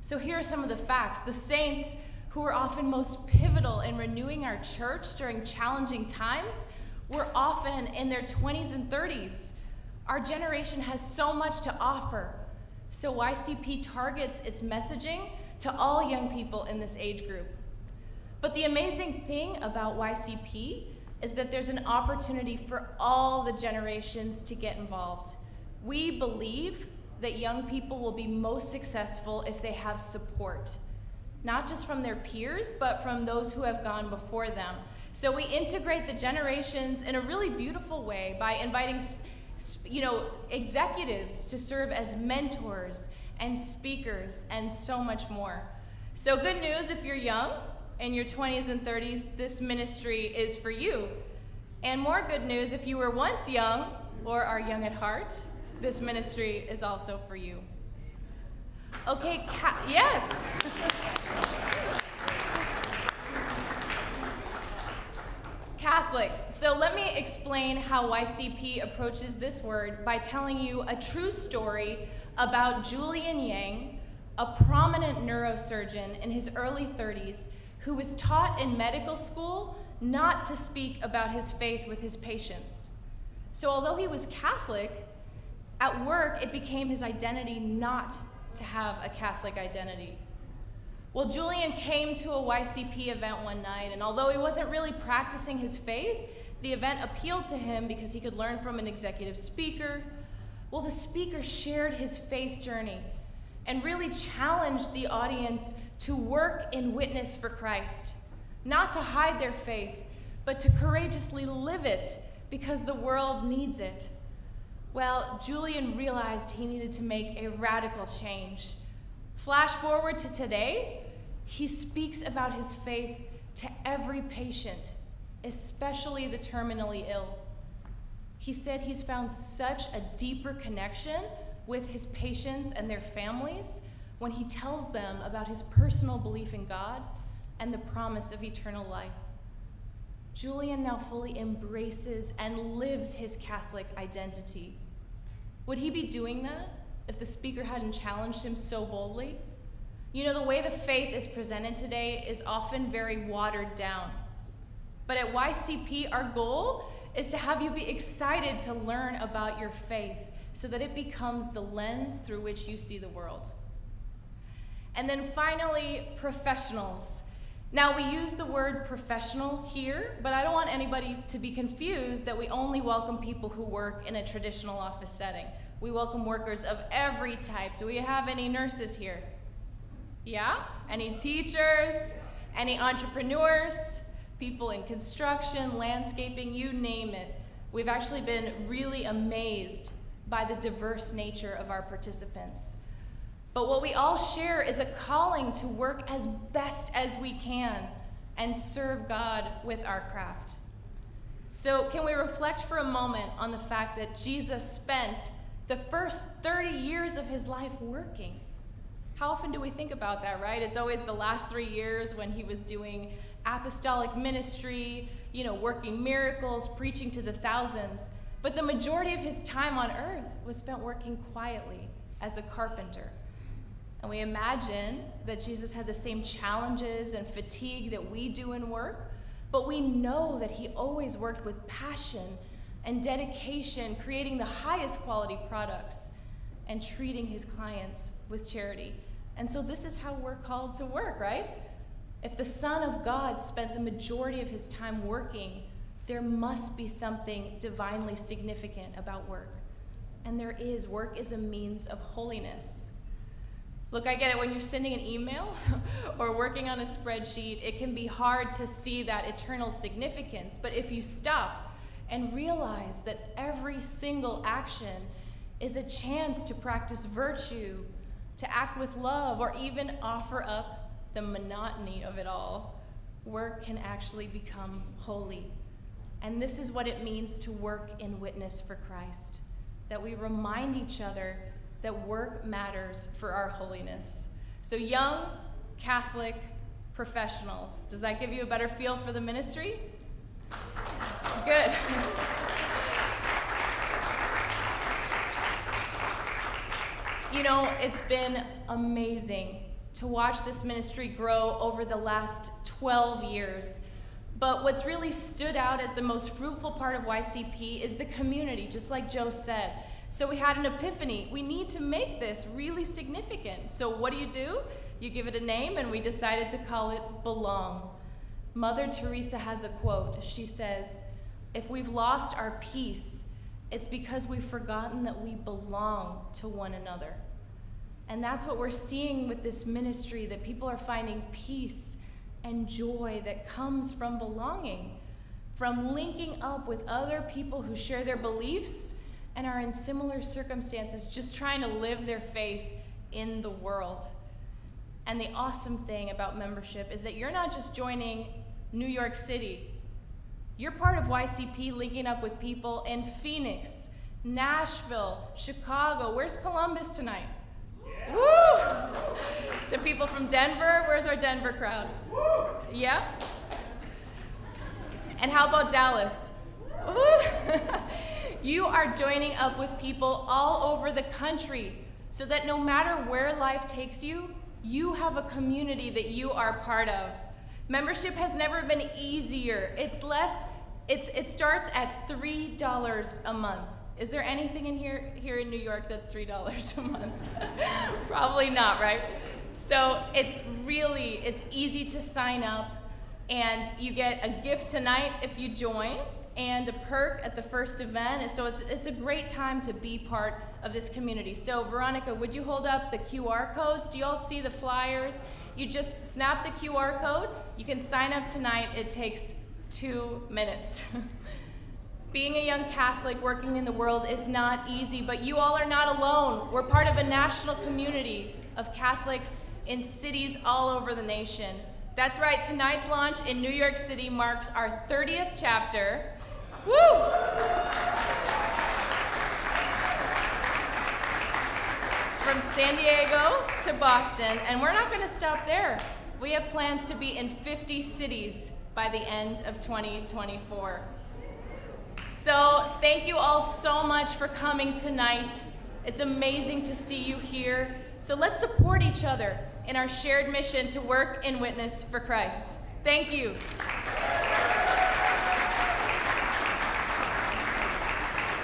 So here are some of the facts. The saints who were often most pivotal in renewing our church during challenging times were often in their 20s and 30s. Our generation has so much to offer. So YCP targets its messaging to all young people in this age group. But the amazing thing about YCP is that there's an opportunity for all the generations to get involved. We believe that young people will be most successful if they have support, not just from their peers, but from those who have gone before them. So we integrate the generations in a really beautiful way by inviting executives to serve as mentors and speakers and so much more. So good news if you're young, in your 20s and 30s, this ministry is for you. And more good news if you were once young or are young at heart, this ministry is also for you. Okay, yes. Catholic. So let me explain how YCP approaches this word by telling you a true story about Julian Yang, a prominent neurosurgeon in his early 30s who was taught in medical school not to speak about his faith with his patients. So although he was Catholic, at work it became his identity not to have a Catholic identity. Well, Julian came to a YCP event one night, and although he wasn't really practicing his faith, the event appealed to him because he could learn from an executive speaker. Well, the speaker shared his faith journey and really challenged the audience to work in witness for Christ, not to hide their faith, but to courageously live it because the world needs it. Well, Julian realized he needed to make a radical change. Flash forward to today, he speaks about his faith to every patient, especially the terminally ill. He said he's found such a deeper connection with his patients and their families when he tells them about his personal belief in God and the promise of eternal life. Julian now fully embraces and lives his Catholic identity. Would he be doing that if the speaker hadn't challenged him so boldly? You know, the way the faith is presented today is often very watered down. But at YCP, our goal is to have you be excited to learn about your faith so that it becomes the lens through which you see the world. And then finally, professionals. Now, we use the word professional here, but I don't want anybody to be confused that we only welcome people who work in a traditional office setting. We welcome workers of every type. Do we have any nurses here? Yeah? Any teachers? Any entrepreneurs? People in construction, landscaping, you name it. We've actually been really amazed by the diverse nature of our participants. But what we all share is a calling to work as best as we can and serve God with our craft. So can we reflect for a moment on the fact that Jesus spent the first 30 years of his life working? How often do we think about that, right? It's always the last 3 years when he was doing apostolic ministry, working miracles, preaching to the thousands. But the majority of his time on earth was spent working quietly as a carpenter. And we imagine that Jesus had the same challenges and fatigue that we do in work, but we know that he always worked with passion and dedication, creating the highest quality products and treating his clients with charity. And so this is how we're called to work, right? If the Son of God spent the majority of his time working, there must be something divinely significant about work. And there is. Work is a means of holiness. Look, I get it. When you're sending an email or working on a spreadsheet, it can be hard to see that eternal significance. But if you stop and realize that every single action is a chance to practice virtue, to act with love, or even offer up the monotony of it all, work can actually become holy. And this is what it means to work in witness for Christ, that we remind each other that work matters for our holiness. So young Catholic professionals, does that give you a better feel for the ministry? Good. It's been amazing to watch this ministry grow over the last 12 years. But what's really stood out as the most fruitful part of YCP is the community, just like Joe said. So we had an epiphany. We need to make this really significant. So what do? You give it a name, and we decided to call it Belong. Mother Teresa has a quote. She says, "If we've lost our peace, it's because we've forgotten that we belong to one another." And that's what we're seeing with this ministry, that people are finding peace and joy that comes from belonging, from linking up with other people who share their beliefs and are in similar circumstances, just trying to live their faith in the world. And the awesome thing about membership is that you're not just joining New York City. You're part of YCP, linking up with people in Phoenix, Nashville, Chicago. Where's Columbus tonight? Yeah. Woo! Some people from Denver. Where's our Denver crowd? Woo! Yeah? And how about Dallas? Woo! You are joining up with people all over the country so that no matter where life takes you, you have a community that you are part of. Membership has never been easier. It starts at $3 a month. Is there anything in here in New York that's $3 a month? Probably not, right? So it's easy to sign up, and you get a gift tonight if you join, and a perk at the first event. And so it's a great time to be part of this community. So Veronica, would you hold up the QR codes? Do you all see the flyers? You just snap the QR code. You can sign up tonight. It takes 2 minutes. Being a young Catholic working in the world is not easy, but you all are not alone. We're part of a national community of Catholics in cities all over the nation. That's right, tonight's launch in New York City marks our 30th chapter. Woo! From San Diego to Boston, and we're not going to stop there. We have plans to be in 50 cities by the end of 2024. So thank you all so much for coming tonight. It's amazing to see you here. So let's support each other in our shared mission to work and witness for Christ. Thank you.